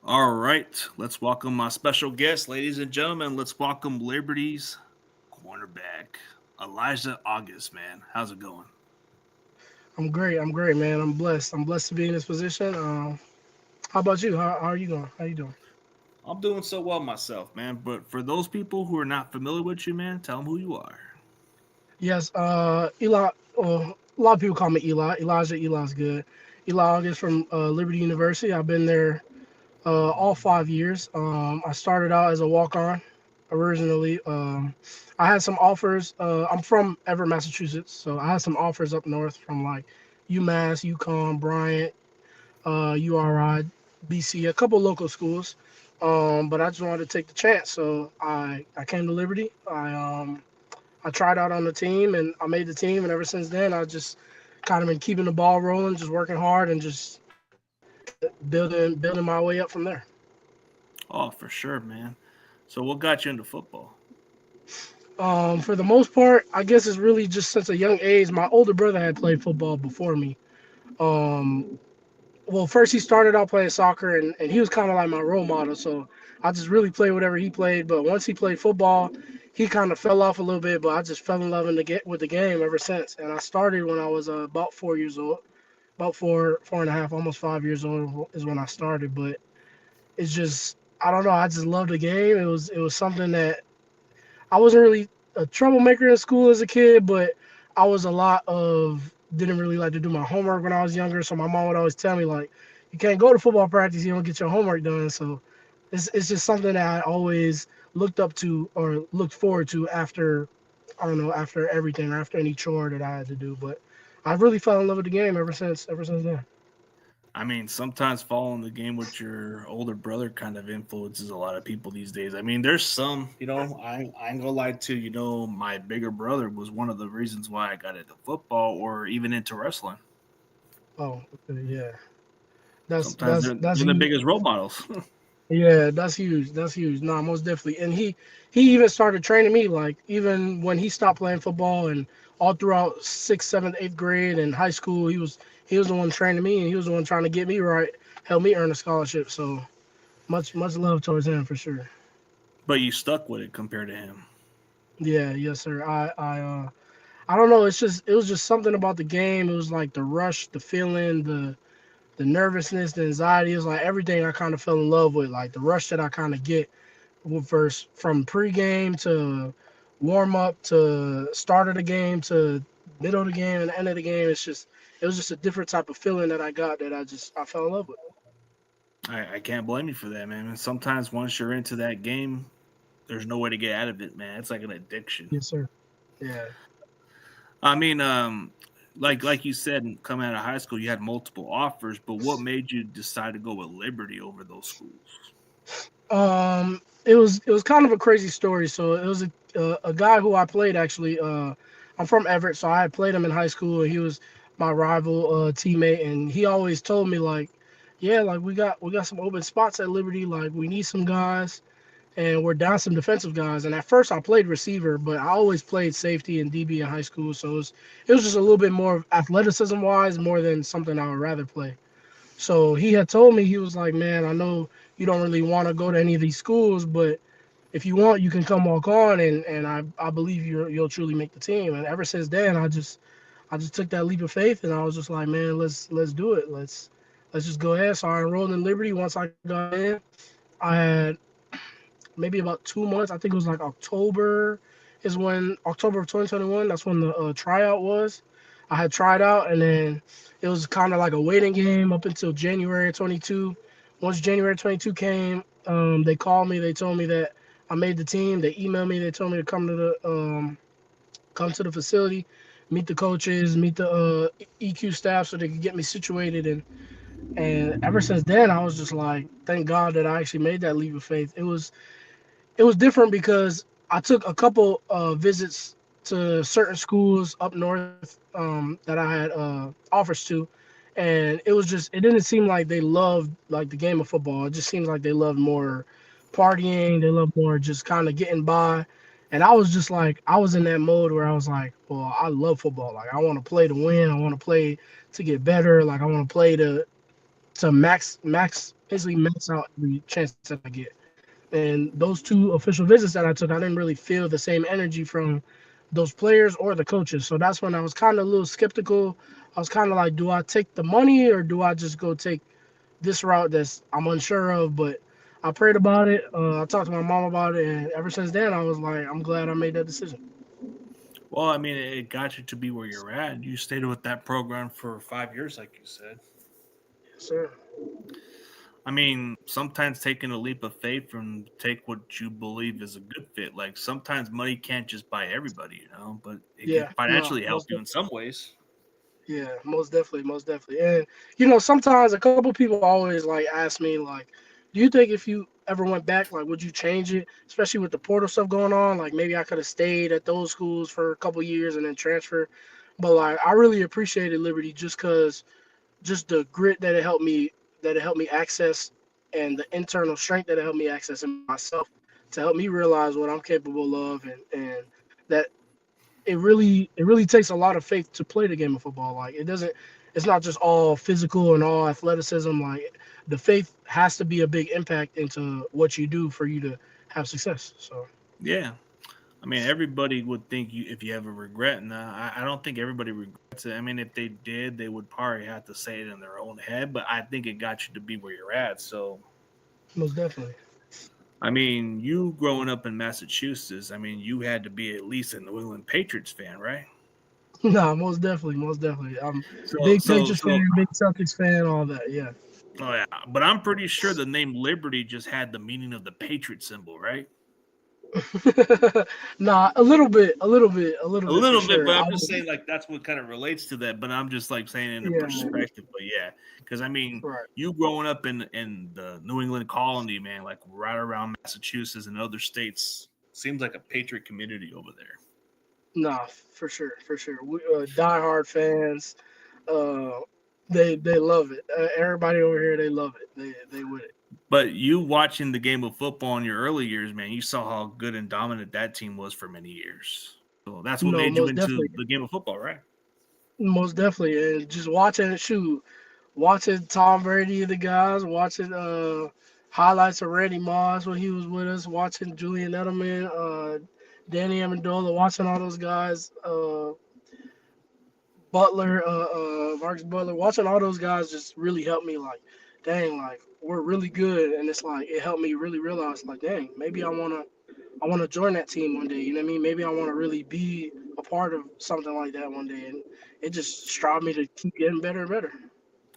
All right, let's welcome my special guest, ladies and gentlemen. Let's welcome Liberty's cornerback, Elijah Auguste. Man, how's it going? I'm great. I'm great, man. I'm blessed. I'm blessed to be in this position. How about you? How are you going? How you doing? I'm doing so well myself, man. But for those people who are not familiar with you, man, tell them who you are. Yes. Eli. A lot of people call me Eli. Elijah. Eli's good. Eli August from Liberty University. I've been there all 5 years. I started out as a walk-on originally. I had some offers. I'm from Everett, Massachusetts, so I had some offers up north from like UMass, UConn, Bryant, URI, BC, a couple local schools. But I just wanted to take the chance, so I came to Liberty. I tried out on the team and I made the team, and ever since then I just kind of been keeping the ball rolling, just working hard and just building my way up from there. Oh, for sure, man. So, what got you into football? For the most part, I guess it's really just since a young age. My older brother had played football before me. Um, well, first he started out playing soccer, and he was kind of like my role model. So I just really played whatever he played. But once he played football, he kind of fell off a little bit. But I just fell in love with the game ever since. And I started when I was about 4 years old, about four and a half, almost 5 years old is when I started. But it's just I don't know. I just love the game. It was something that I wasn't really a troublemaker in school as a kid, but I was a lot of didn't really like to do my homework when I was younger. So my mom would always tell me like, you can't go to football practice, you don't get your homework done. So it's just something that I always looked up to or looked forward to after I don't know after everything or after any chore that I had to do. But I really fell in love with the game ever since then. I mean, sometimes following the game with your older brother kind of influences a lot of people these days. I mean, there's some, I ain't gonna lie to you, my bigger brother was one of the reasons why I got into football or even into wrestling. Oh, okay, yeah. That's Sometimes that's they're, that's they're the huge. biggest role models. Yeah, that's huge. That's huge. No, most definitely. And he even started training me. Like even when he stopped playing football and all throughout sixth, seventh, eighth grade and high school, he was the one training me and he was the one trying to get me right, help me earn a scholarship. So much love towards him for sure. But you stuck with it compared to him. Yeah, yes sir. I don't know. It was just something about the game. It was like the rush, the feeling, the nervousness, the anxiety. It was like everything I kind of fell in love with. Like the rush that I kind of get first from pregame to warm up to start of the game to middle of the game and the end of the game. It was just a different type of feeling that I got that I fell in love with. I can't blame you for that, man. And sometimes once you're into that game, there's no way to get out of it, man. It's like an addiction. Yes, sir. Yeah. I mean, like you said, coming out of high school, you had multiple offers, but what made you decide to go with Liberty over those schools? It was kind of a crazy story. So it was a guy who I played actually. I'm from Everett, so I had played him in high school, and he was my rival teammate, and he always told me like, yeah, like we got some open spots at Liberty, like we need some guys and we're down some defensive guys. And at first, I played receiver, but I always played safety and DB in high school, so it was just a little bit more athleticism wise, more than something I would rather play. So he had told me he was like, man, I know you don't really want to go to any of these schools, but if you want, you can come walk on, and I believe you'll truly make the team. And ever since then, I just took that leap of faith, and I was just like, man, let's do it. Let's just go ahead. So I enrolled in Liberty. Once I got in, I had maybe about 2 months. I think it was like October of 2021. That's when the tryout was. I had tried out, and then it was kind of like a waiting game up until January 22. Once January 22 came, they called me. They told me that I made the team. They emailed me. They told me to come to the facility, meet the coaches, meet the EQ staff, so they could get me situated. And ever since then, I was just like, thank God that I actually made that leap of faith. It was different because I took a couple visits to certain schools up north that I had offers to, and it didn't seem like they loved like the game of football. It just seems like they loved more partying. They loved more just kind of getting by. And I was just like, I was in that mode where I was like, well, I love football. Like I want to play to win. I want to play to get better. Like I want to play to max basically max out every chance that I get. And those two official visits that I took, I didn't really feel the same energy from those players or the coaches. So that's when I was kind of a little skeptical. I was kind of like, do I take the money or do I just go take this route that's I'm unsure of? But I prayed about it. I talked to my mom about it, and ever since then, I was like, I'm glad I made that decision. Well, I mean, it got you to be where you're at. You stayed with that program for 5 years, like you said. Yes, sir. I mean, sometimes taking a leap of faith and take what you believe is a good fit. Like sometimes money can't just buy everybody, but it can Yeah, no, financially help you in some ways. yeah, most definitely, most definitely. And sometimes a couple people always like ask me like, do you think if you ever went back, like, would you change it, especially with the portal stuff going on? Like, maybe I could have stayed at those schools for a couple years and then transfer. But like, I really appreciated Liberty just because just the grit that it helped me access and the internal strength that it helped me access in myself to help me realize what I'm capable of and that it really takes a lot of faith to play the game of football. Like it's not just all physical and all athleticism. Like the faith has to be a big impact into what you do for you to have success. So Yeah. I mean, everybody would think you if you have a regret, and I don't think everybody regrets it. I mean, if they did, they would probably have to say it in their own head. But I think it got you to be where you're at. So, most definitely. I mean, you growing up in Massachusetts, I mean, you had to be at least a New England Patriots fan, right? No, most definitely, most definitely. I'm So, big so, Patriots fan, so, big Celtics fan, all that. Yeah. oh yeah. But I'm pretty sure the name Liberty just had the meaning of the Patriot symbol, right? Nah, a little bit, a little bit, a little A bit for little bit, sure. but I I'm just was, saying like that's what kind of relates to that. But I'm just like saying it in a yeah, perspective. But yeah, because I mean, right. you growing up in the New England colony, man, like right around Massachusetts and other states, seems like a patriot community over there. Nah, for sure, for sure. We diehard fans. Uh, they love it. Everybody over here, they love it. They with it. But you watching the game of football in your early years, man, you saw how good and dominant that team was for many years. So that's what No, made you most into definitely, the game of football, right? most definitely. And just watching it, shoot, watching Tom Brady, the guys, watching highlights of Randy Moss when he was with us, watching Julian Edelman, Danny Amendola, watching all those guys. Butler, Marcus Butler, watching all those guys just really helped me. Like, dang, like we're really good, and it's like it helped me really realize, like, dang, maybe I wanna join that team one day. You know what I mean? Maybe I want to really be a part of something like that one day, and it just strived me to keep getting better and better.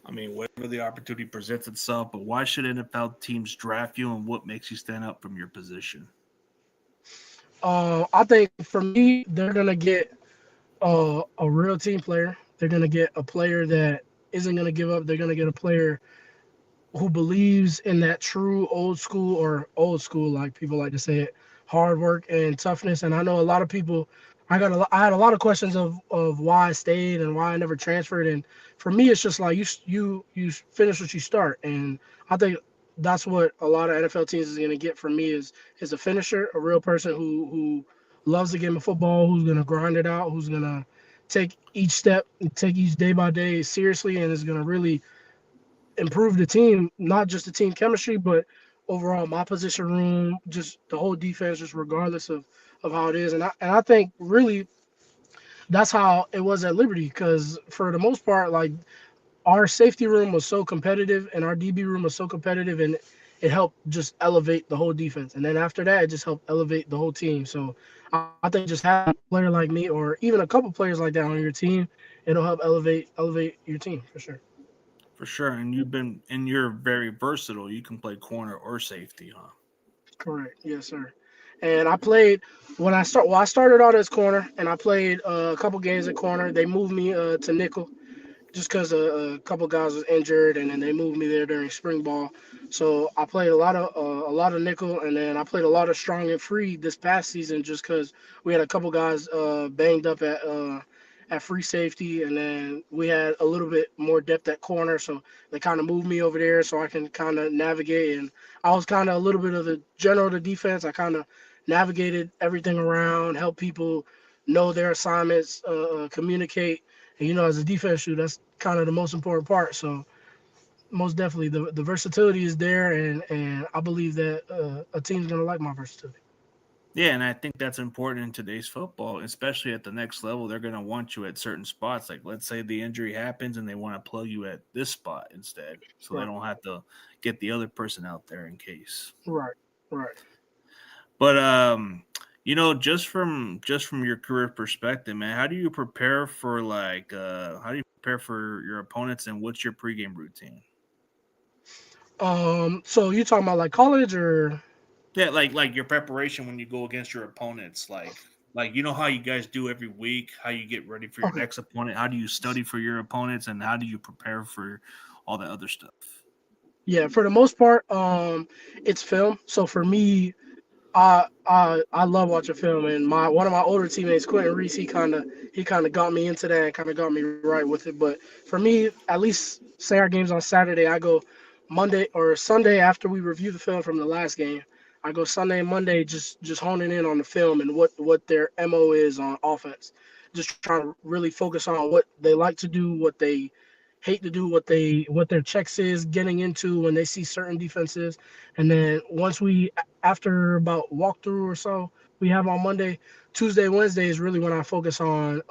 I mean, whenever the opportunity presents itself, but why should NFL teams draft you and what makes you stand out from your position? I think for me, they're gonna get a real team player. They're gonna get a player that isn't gonna give up. They're gonna get a player who believes in that true old school, like people like to say it, hard work and toughness. And I know a lot of people. I had a lot of questions of why I stayed and why I never transferred. And for me, it's just like you finish what you start. And I think that's what a lot of NFL teams is gonna get from me is a finisher, a real person who loves the game of football, who's gonna grind it out, who's gonna take each step, take each day by day seriously, and is gonna really improve the team, not just the team chemistry, but overall my position room, just the whole defense, just regardless of how it is. And I think really that's how it was at Liberty, because for the most part, like our safety room was so competitive and our DB room was so competitive, and it helped just elevate the whole defense. And then after that, it just helped elevate the whole team. So I think just having a player like me or even a couple players like that on your team, it'll help elevate your team for sure. For sure. And you're very versatile. You can play corner or safety, huh? Correct. Yes, sir. And I played when I start. Well, I started out as corner, and I played a couple games at corner. They moved me to nickel just because a couple guys was injured, and then they moved me there during spring ball. So I played a lot of nickel, and then I played a lot of strong and free this past season just because we had a couple guys banged up at free safety, and then we had a little bit more depth at corner. So they kind of moved me over there so I can kind of navigate. And I was kind of a little bit of the general of the defense. I kind of navigated everything around, help people know their assignments, communicate. And as a defense shooter, that's kind of the most important part. So most definitely the versatility is there, and I believe that a team's gonna like my versatility. Yeah, and I think that's important in today's football, especially at the next level. They're going to want you at certain spots. Like, let's say the injury happens and they want to plug you at this spot instead, so they Right, don't have to get the other person out there in case. right, right. But just from your career perspective, man, how do you prepare for how do you prepare for your opponents and what's your pregame routine? So you talking about like college or? Yeah, like your preparation when you go against your opponents, like you know how you guys do every week, how you get ready for your Okay. next opponent, how do you study for your opponents, and how do you prepare for all the other stuff? Yeah, for the most part, it's film. So for me, I love watching film, and my one of my older teammates, Quentin Reese, he kind of got me into that and kind of got me right with it. But for me, at least say our games on Saturday, I go Monday or Sunday after we review the film from the last game. I go Sunday and Monday just honing in on the film and what their mo is on offense. Just trying to really focus on what they like to do, what they hate to do, what their checks is getting into when they see certain defenses, and then once we after about walkthrough or so we have on Monday, Tuesday, Wednesday is really when I focus on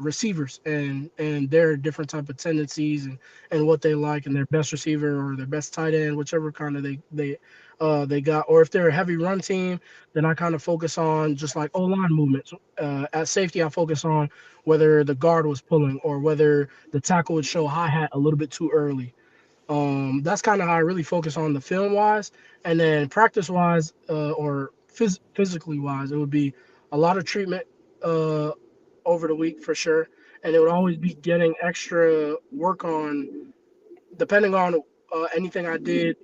receivers and their different type of tendencies and what they like and their best receiver or their best tight end, whichever kind of they got. Or if they're a heavy run team, then I kind of focus on just like O line movements. At safety, I focus on whether the guard was pulling or whether the tackle would show hi hat a little bit too early. That's kind of how I really focus on the film wise, and then practice wise, or physically wise, it would be a lot of treatment uh, over the week for sure, and it would always be getting extra work on depending on anything I did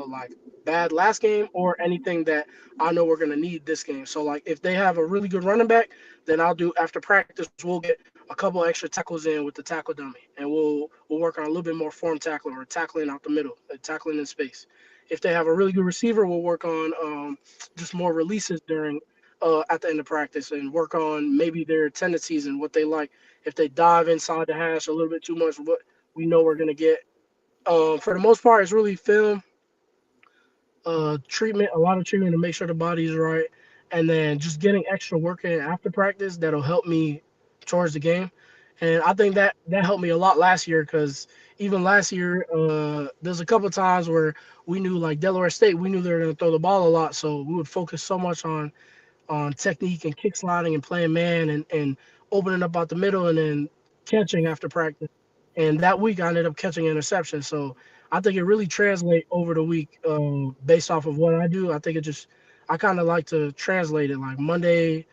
like bad last game or anything that I know we're gonna need this game. So like if they have a really good running back, then I'll do after practice we'll get a couple extra tackles in with the tackle dummy, and we'll work on a little bit more form tackling or tackling out the middle, tackling in space. If they have a really good receiver, we'll work on just more releases during at the end of practice and work on maybe their tendencies and what they like. If they dive inside the hash a little bit too much, what we know we're gonna get. For the most part, it's really film, treatment, a lot of treatment to make sure the body's right, and then just getting extra work in after practice that'll help me towards the game. And I think that helped me a lot last year because even last year, there's a couple times where we knew like Delaware State, we knew they were going to throw the ball a lot, so we would focus so much on technique and kick sliding and playing man and opening up out the middle and then catching after practice. And that week I ended up catching an interception. So I think it really translates over the week based off of what I do. I think I kind of like to translate it like Monday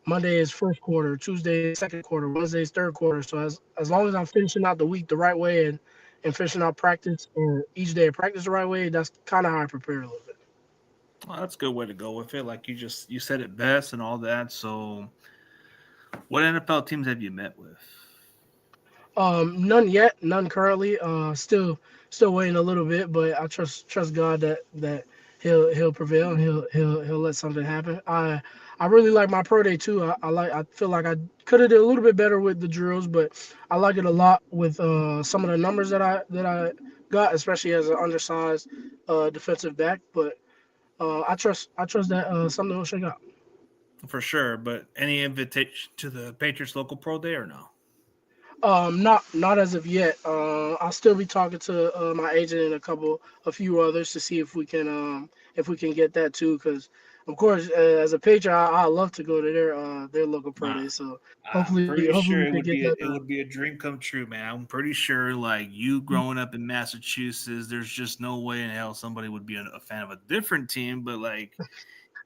is first quarter, Tuesday is second quarter, Wednesday is third quarter. So as long as I'm finishing out the week the right way and finishing out practice or each day of practice the right way, that's kind of how I prepare a little bit. Well, that's a good way to go with it. Like you said it best and all that. So, what NFL teams have you met with? None yet, none currently. Still waiting a little bit, but I trust God that he'll prevail and he'll let something happen. I really like my pro day too. I feel like I could have did a little bit better with the drills, but I like it a lot with some of the numbers that I got, especially as an undersized defensive back. But I trust that something will shake out. For sure, but any invitation to the Patriots local pro day or no? Not as of yet. I'll still be talking to my agent and a few others to see if we can get that too. Because of course, as a Patriot, I love to go to their local pro Uh, day. So I'm pretty hopefully sure we it can would get be that it done. would be a dream come true, man. I'm pretty sure, like you growing up in Massachusetts, there's just no way in hell somebody would be a fan of a different team. But like,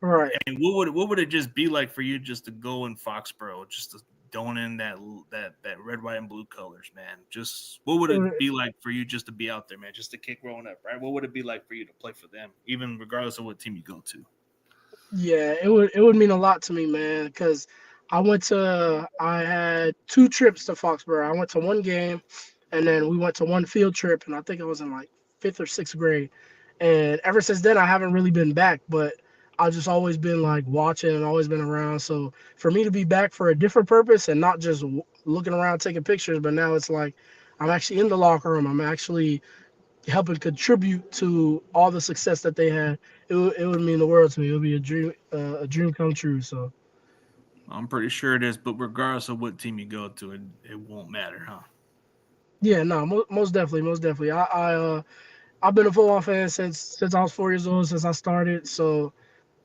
Right. and what would it just be like for you just to go in Foxborough, just to don in that red, white, and blue colors, man? Just what would it be like for you just to be out there, man? Just a kid growing up, right? What would it be like for you to play for them, even regardless of what team you go to? Yeah, it would mean a lot to me, man, because I had two trips to Foxborough. I went to one game, and then we went to one field trip, and I think I was in like fifth or sixth grade. And ever since then, I haven't really been back, but I've just always been like watching and always been around. So for me to be back for a different purpose and not just looking around taking pictures, but now it's like I'm actually in the locker room. I'm actually helping contribute to all the success that they had, it would mean the world to me. It would be a dream come true. So I'm pretty sure it is, but regardless of what team you go to, it won't matter, huh? yeah, no, most definitely, most definitely. I've been a football fan since I was 4 years old, since I started. So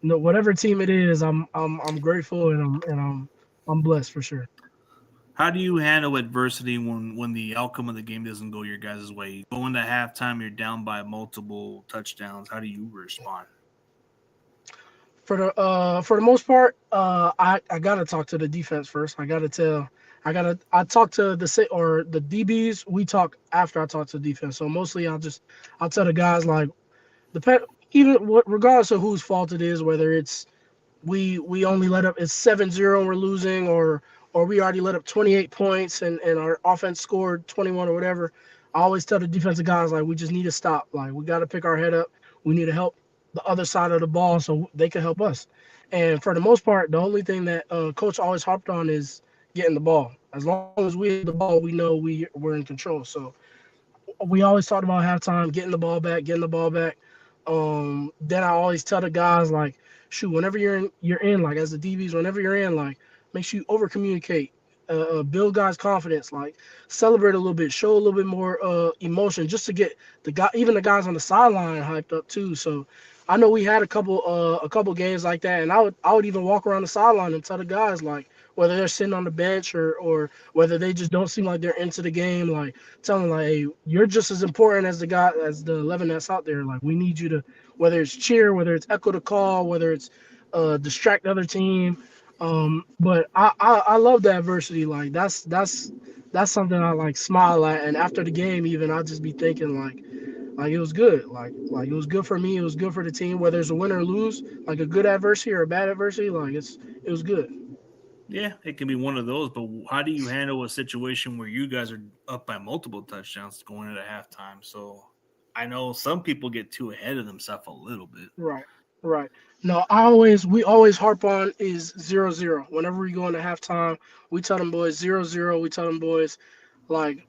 no, whatever team it is, I'm grateful and I'm blessed for sure. How do you handle adversity when the outcome of the game doesn't go your guys' way? Go into halftime, you're down by multiple touchdowns. How do you respond? For the most part, I gotta talk to the defense first. I talk to the DBs. We talk after I talk to the defense. So mostly I'll tell the guys like depend even what regardless of whose fault it is, whether it's we only let up it's 7-0 and we're losing, or we already let up 28 points and our offense scored 21 or whatever. I always tell the defensive guys like we just need to stop. Like we got to pick our head up. We need to help the other side of the ball so they can help us. And for the most part, the only thing that coach always harped on is getting the ball. As long as we have the ball, we know we're in control. So we always talked about halftime, getting the ball back, getting the ball back. Then I always tell the guys like, shoot, whenever you're in like as the DBs, whenever you're in like, make sure you over communicate, build guys' confidence, like celebrate a little bit, show a little bit more emotion, just to get even the guys on the sideline hyped up too. So I know we had a couple games like that, and I would even walk around the sideline and tell the guys like whether they're sitting on the bench or whether they just don't seem like they're into the game, like tell them like, hey, you're just as important as the 11 that's out there. Like we need you to, whether it's cheer, whether it's echo the call, whether it's distract the other team. But I love the adversity. Like that's something I like smile at. And after the game, even I'll just be thinking like it was good. Like it was good for me. It was good for the team. Whether it's a win or lose, like a good adversity or a bad adversity, like it was good. Yeah, it can be one of those, but how do you handle a situation where you guys are up by multiple touchdowns going into halftime? So I know some people get too ahead of themselves a little bit. Right, right. No, we always harp on is 0-0. Whenever we go into halftime, we tell them boys 0-0. We tell them boys like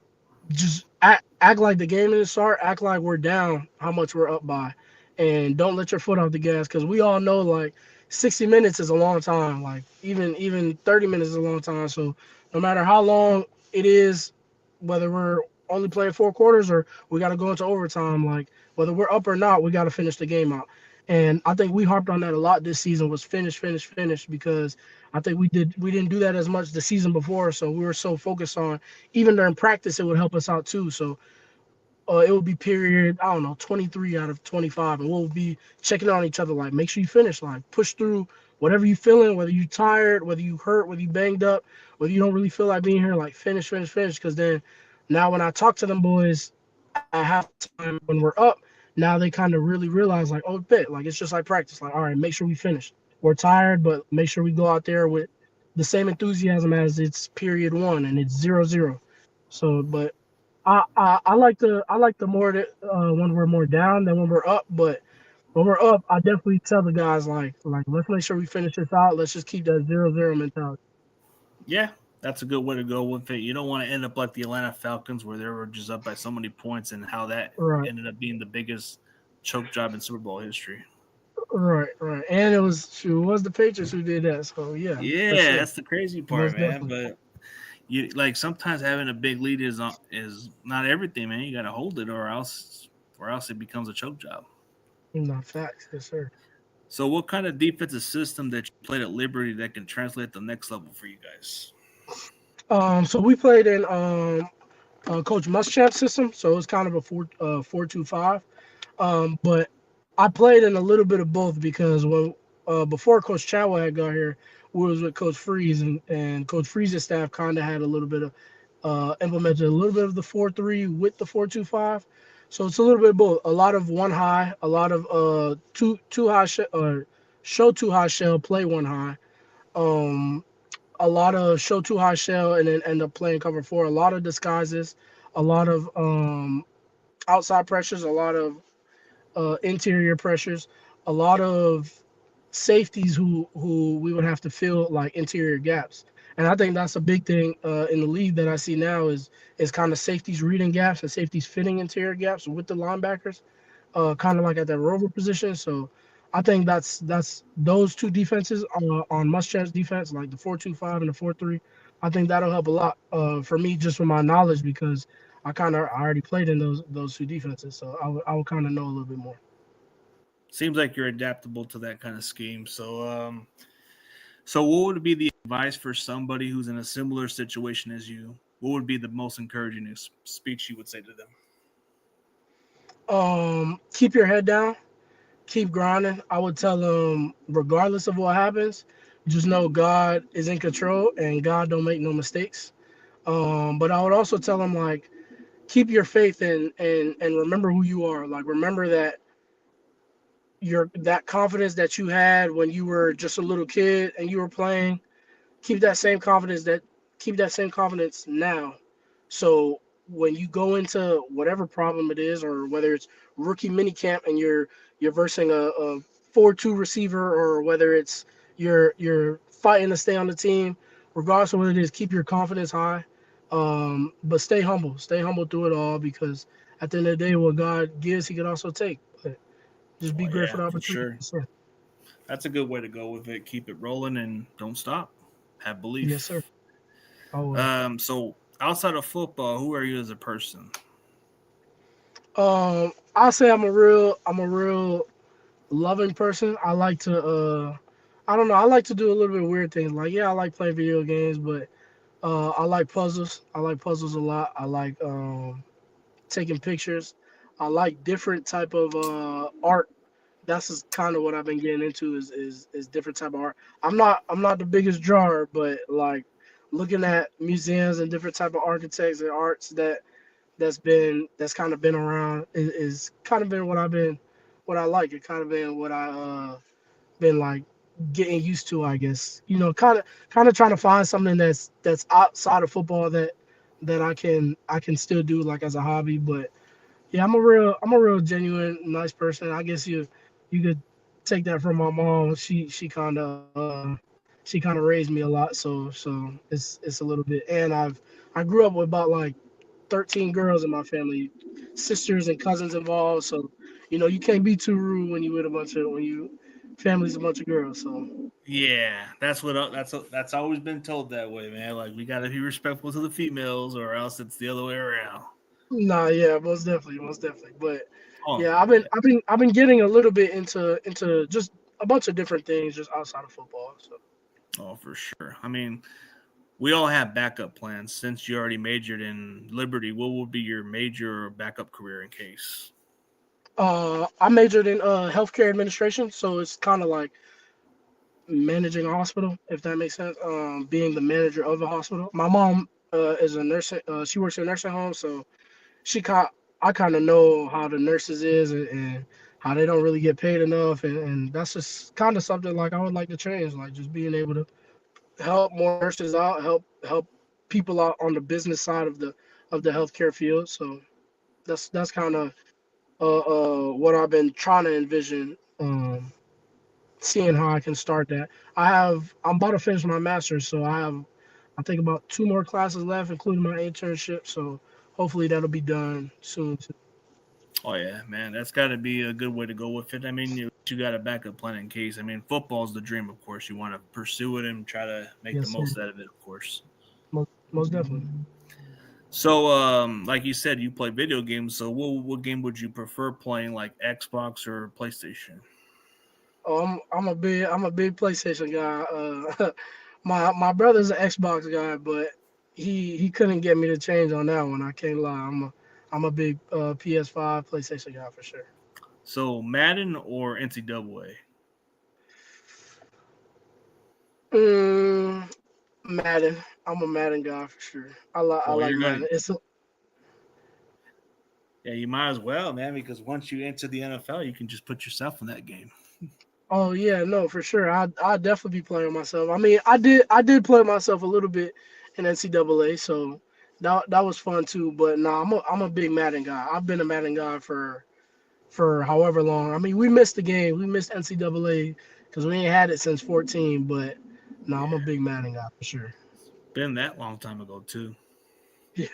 just act like the game didn't start. Act like we're down how much we're up by, and don't let your foot off the gas because we all know like 60 minutes is a long time. Like even 30 minutes is a long time. So no matter how long it is, whether we're only playing 4 quarters or we got to go into overtime, like whether we're up or not, we got to finish the game out. And I think we harped on that a lot this season was finish, finish, finish because I think we didn't do that as much the season before, so we were so focused on even during practice it would help us out too. So it would be period I don't know 23 out of 25, and we'll be checking on each other like make sure you finish, like push through whatever you feeling, whether you tired, whether you hurt, whether you banged up, whether you don't really feel like being here, like finish, finish, finish. Because then now when I talk to them boys at halftime when we're up, now they kind of really realize like oh bet like it's just like practice, like all right make sure we finish. We're tired, but make sure we go out there with the same enthusiasm as it's period one and it's 0-0. So but I like the more that when we're more down than when we're up. But when we're up, I definitely tell the guys like let's make sure we finish this out. Let's just keep that 0-0 mentality. Yeah, that's a good way to go with it. You don't want to end up like the Atlanta Falcons where they were just up by so many points and how that Right, ended up being the biggest choke job in Super Bowl history. right, right. And it was the Patriots who did that. So yeah, for Yeah, sure, that's the crazy part, most man. definitely. But you like sometimes having a big lead is not everything, man. You got to hold it, or else it becomes a choke job. No facts, yes sir. So, what kind of defensive system that you played at Liberty that can translate to the next level for you guys? So we played in Coach Muschamp system. So it's kind of a 4-2-5. But I played in a little bit of both because when before Coach Chadwell had got here, we was with Coach Freeze, and Coach Freeze's staff kind of had a little bit of implemented a little bit of the 4-3 with the 4-2-5. So it's a little bit of both. A lot of one high, a lot of two high show two high shell, play one high. Um, a lot of show two high shell and then end up playing cover four. A lot of disguises, a lot of outside pressures, a lot of interior pressures, a lot of safeties who we would have to fill like interior gaps. And I think that's a big thing in the league that I see now is kind of safeties reading gaps and safeties fitting interior gaps with the linebackers, kind of like at that rover position. So I think that's those two defenses on Muschamps defense, like the 4-2-5 and the 4-3. I think that'll help a lot for me just from my knowledge because I already played in those two defenses, so I would kind of know a little bit more. Seems like you're adaptable to that kind of scheme. So what would be the advice for somebody who's in a similar situation as you? What would be the most encouraging speech you would say to them? Keep your head down, keep grinding. I would tell them, regardless of what happens, just know God is in control and God don't make no mistakes. But I would also tell them like, keep your faith and remember who you are. Like remember that that confidence that you had when you were just a little kid and you were playing. Keep that same confidence keep that same confidence now. So when you go into whatever problem it is, or whether it's rookie minicamp and you're versing a 4-2 receiver, or whether it's you're fighting to stay on the team, regardless of what it is, keep your confidence high. But stay humble. Stay humble through it all because at the end of the day, what God gives, He can also take. But just be Oh grateful yeah, for the for opportunity. sure. Yes, sir. That's a good way to go with it. Keep it rolling and don't stop. Have Yes, sir. belief. I will. So outside of football, who are you as a person? I'll say I'm a real loving person. I don't know, I like to do a little bit of weird things. Like, yeah, I like playing video games, but I like puzzles. I like puzzles a lot. I like taking pictures. I like different type of art. That's just kind of what I've been getting into is different type of art. I'm not the biggest drawer, but like looking at museums and different type of architects and arts that's kind of been around is kind of been what I like. It kind of been what I been like getting used to, I guess. Kind of trying to find something that's outside of football that I can still do like as a hobby. But yeah, I'm a real genuine nice person. I guess you could take that from my mom. She kind of raised me a lot, so it's a little bit. And I grew up with about like 13 girls in my family, sisters and cousins involved. So, you can't be too rude when you with a bunch of when you family's a bunch of girls. So, Yeah, that's always been told that way, man. Like we got to be respectful to the females, or else it's the other way around. nah, yeah, most definitely. But Oh yeah, I've been yeah, I've been I've been getting a little bit into just a bunch of different things just outside of football. So, oh for sure. I mean, we all have backup plans. Since you already majored in Liberty, what would be your major or backup career in case? I majored in healthcare administration, so it's kind of like managing a hospital, if that makes sense. Being the manager of a hospital. My mom is a nurse. She works in a nursing home, so she kind I kind of know how the nurses is and how they don't really get paid enough, and that's just kind of something like I would like to change, like just being able to help more nurses out, help people out on the business side of the healthcare field. So that's kind of what I've been trying to envision. Seeing how I can start that. I'm about to finish my master's, so I think about two more classes left, including my internship. So hopefully that'll be done soon too. Oh yeah, man, that's got to be a good way to go with it. I mean, you got a backup plan in case. I mean, football's the dream, of course. You want to pursue it and try to make the Yes, sir. most out of it, of course. Most definitely. So, like you said, you play video games. So, what game would you prefer playing, like Xbox or PlayStation? Oh, I'm a big PlayStation guy. My brother's an Xbox guy, but he couldn't get me to change on that one. I can't lie. I'm a big PS5 PlayStation guy for sure. So, Madden or NCAA? Mm, Madden. I'm a Madden guy for sure. I Well, like you're gonna, Madden. yeah, you might as well, man, because once you enter the NFL, you can just put yourself in that game. Oh yeah, no, for sure. I definitely be playing myself. I mean, I did play myself a little bit in NCAA, so that was fun too. But nah, I'm a big Madden guy. I've been a Madden guy for however long. I mean, we missed the game. We missed NCAA because we ain't had it since 14. But nah, I'm a Yeah. big Madden guy for sure. been that long time ago too. Yeah,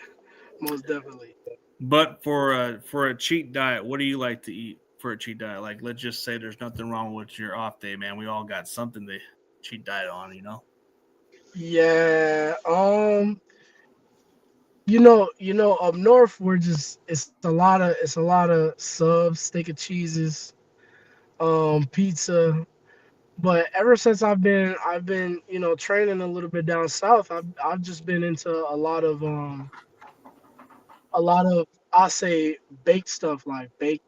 most definitely. But for a cheat diet, what do you like to eat for a cheat diet? Like, let's just say there's nothing wrong with your off day, man. We all got something to cheat diet on, you know. Yeah. Up north we're just it's a lot of subs, steak and cheeses, pizza. But ever since I've been training a little bit down south, I've just been into a lot of I say baked stuff like a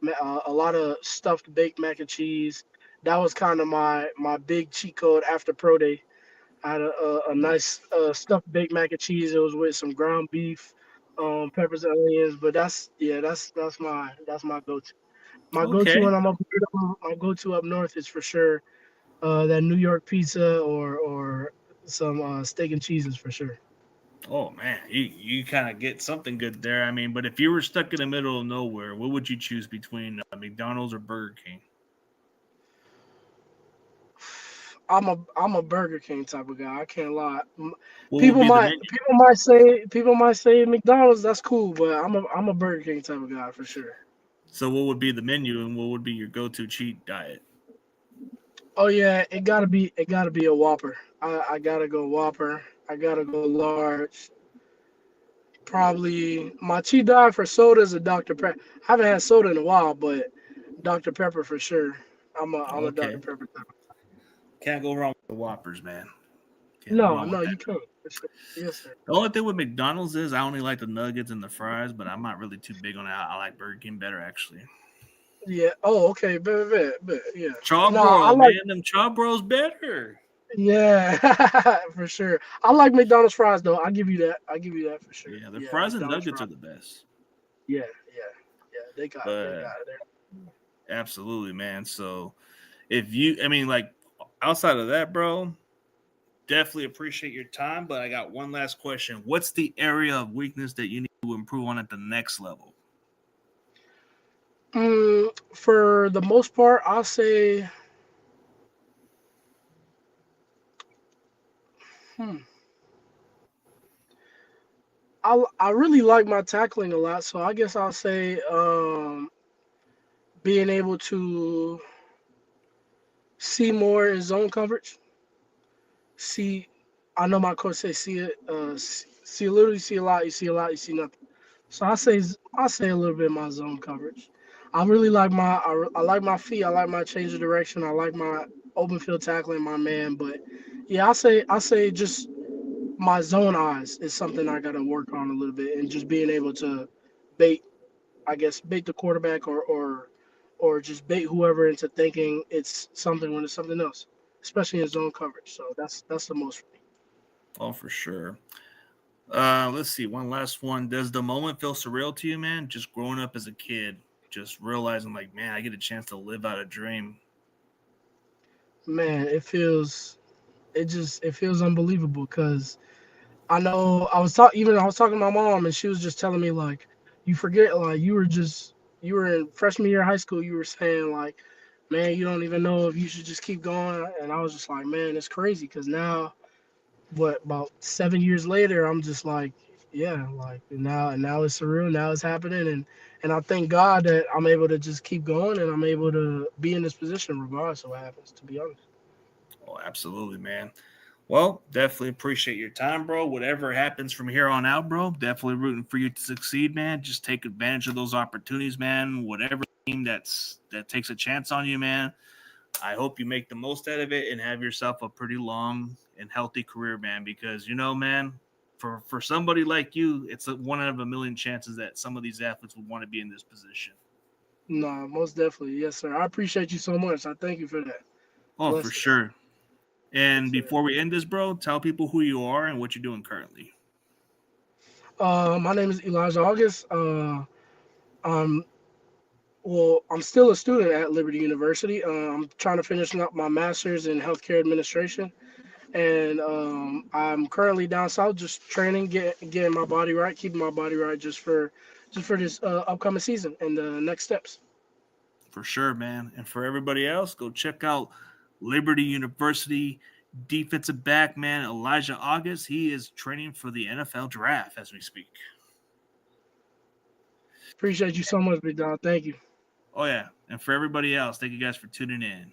lot of stuffed baked mac and cheese. That was kind of my big cheat code after pro day. I had a nice stuffed baked mac and cheese. It was with some ground beef, peppers and onions. But that's my go-to. My go-to Okay. when I'm up here, my go-to up north is for sure that New York pizza or some steak and cheeses for sure. Oh man, you kind of get something good there. I mean, but if you were stuck in the middle of nowhere, what would you choose between McDonald's or Burger King? I'm a Burger King type of guy. I can't lie. What would People be the might menu? people might say McDonald's. That's cool, but I'm a Burger King type of guy for sure. So what would be the menu, and what would be your go-to cheat diet? Oh yeah, it gotta be a Whopper. I gotta go Whopper. I gotta go large. Probably my cheat diet for soda is a Dr. Pepper. I haven't had soda in a while, but Dr. Pepper for sure. I'm a Dr. Okay, Pepper type. can't go wrong with the Whoppers, man. Can't go No, wrong with no, that. you can't. For sure. Yes, sir. The only thing with McDonald's is I only like the nuggets and the fries, but I'm not really too big on that. I like Burger King better actually. Yeah. Oh, okay. Bet. Yeah. No, I Charbro, like. man, them Charbros better. Yeah, for sure. I like McDonald's fries though. I give you that. I give you that for sure. Yeah, the Yeah, fries and McDonald's nuggets fries. are the best. Yeah. They got But it. absolutely, man. So if you, I mean, like outside of that, bro, definitely appreciate your time. But I got one last question. What's the area of weakness that you need to improve on at the next level? For the most part, I'll say, hmm, I really like my tackling a lot. So I guess I'll say, being able to see more in zone coverage. See, I know my coach say see it. Literally see a lot. You see a lot. You see nothing. So I say a little bit of my zone coverage. I like my feet. I like my change of direction. I like my open field tackling my man. But yeah, I say just my zone eyes is something I got to work on a little bit, and just being able to bait, I guess, bait the quarterback or just bait whoever into thinking it's something when it's something else, especially in zone coverage. So that's the most for me. Oh, for sure. Let's see. One last one. Does the moment feel surreal to you, man? Just growing up as a kid, just realizing, like, man, I get a chance to live out a dream. Man, it feels unbelievable because I was talking to my mom and she was just telling me like you forget like you were in freshman year of high school, you were saying like, man, you don't even know if you should just keep going. And I was just like, man, it's crazy because now what about 7 years later I'm just like, yeah, like now it's surreal, now it's happening. And I thank God that I'm able to just keep going and I'm able to be in this position regardless of what happens, to be honest. Oh, absolutely, man. Well, definitely appreciate your time, bro. Whatever happens from here on out, bro, definitely rooting for you to succeed, man. Just take advantage of those opportunities, man. Whatever team that takes a chance on you, man. I hope you make the most out of it and have yourself a pretty long and healthy career, man. Because man, for somebody like you, it's one out of a million chances that some of these athletes would want to be in this position. No, most definitely. Yes, sir. I appreciate you so much. I thank you for that. Oh, for Blessings. sure. Yes, And sir. before we end this, bro, tell people who you are and what you're doing currently. My name is Elijah August. Um, I'm still a student at Liberty University. I'm trying to finish up my master's in healthcare administration, and I'm currently down south just training, getting my body right, keeping my body right, just for this upcoming season and the next steps. For sure, man. And for everybody else, go check out Liberty University defensive back, man, Elijah Auguste. He is training for the NFL draft as we speak. Appreciate you so much, big dog. Thank you. Oh, yeah. And for everybody else, thank you guys for tuning in.